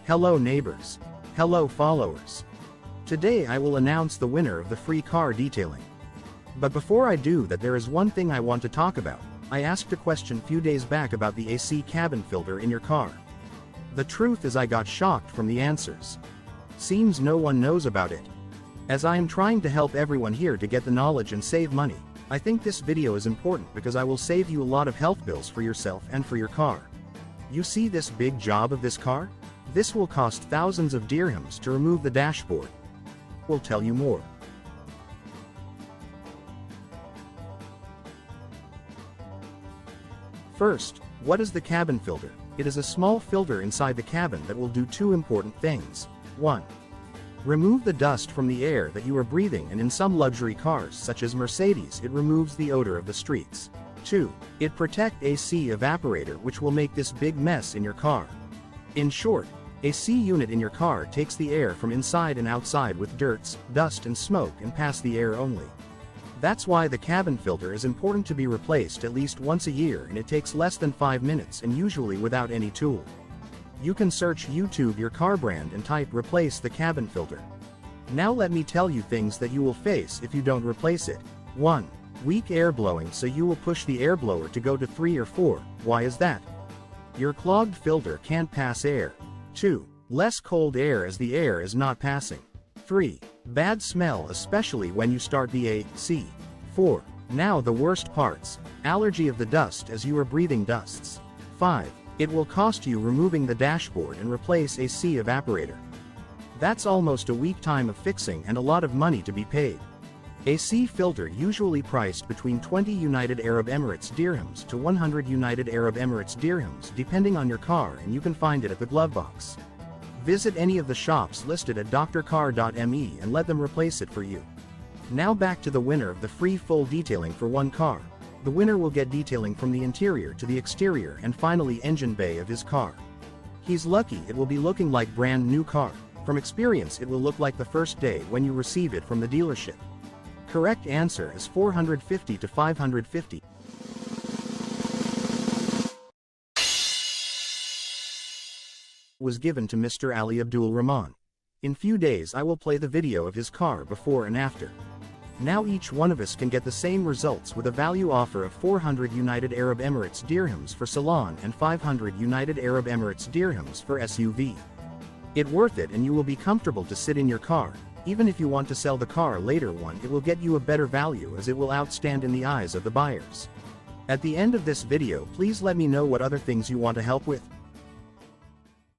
Hello neighbors. Hello followers. Today I will announce the winner of the free car detailing. But before I do that, there is one thing I want to talk about. I asked a question few days back about the AC cabin filter in your car. The truth is I got shocked from the answers. Seems no one knows about it. As I am trying to help everyone here to get the knowledge and save money, I think this video is important because I will save you a lot of health bills for yourself and for your car. You see this big job of this car? This will cost thousands of dirhams to remove the dashboard. We'll tell you more. First, what is the cabin filter? It is a small filter inside the cabin that will do two important things. 1. Remove the dust from the air that you are breathing, and in some luxury cars such as Mercedes it removes the odor of the streets. 2. It protects AC evaporator, which will make this big mess in your car. In short, AC unit in your car takes the air from inside and outside with dirts, dust and smoke and pass the air only. That's why the cabin filter is important to be replaced at least once a year, and it takes less than 5 minutes and usually without any tool. You can search YouTube your car brand and type replace the cabin filter. Now let me tell you things that you will face if you don't replace it. 1. Weak air blowing, so you will push the air blower to go to 3 or 4. Why is that? Your clogged filter can't pass air. 2. Less cold air as the air is not passing. 3. Bad smell, especially when you start the AC. 4. Now the worst parts. Allergy of the dust as you are breathing dusts. 5. It will cost you removing the dashboard and replace AC evaporator. That's almost a week time of fixing and a lot of money to be paid. AC filter usually priced between 20 United Arab Emirates dirhams to 100 United Arab Emirates dirhams depending on your car, and you can find it at the glove box. Visit any of the shops listed at drcar.me and let them replace it for you. Now back to the winner of the free full detailing for one car. The winner will get detailing from the interior to the exterior and finally engine bay of his car. He's lucky it will be looking like brand new car. From experience it will look like the first day when you receive it from the dealership. Correct answer is 450 to 550. Was given to Mr. Ali Abdul Rahman. In few days I will play the video of his car before and after. Now each one of us can get the same results with a value offer of 400 United Arab Emirates dirhams for Salon and 500 United Arab Emirates dirhams for SUV. It worth it, and you will be comfortable to sit in your car. Even if you want to sell the car later on, it will get you a better value as it will outstand in the eyes of the buyers. At the end of this video, please let me know what other things you want to help with.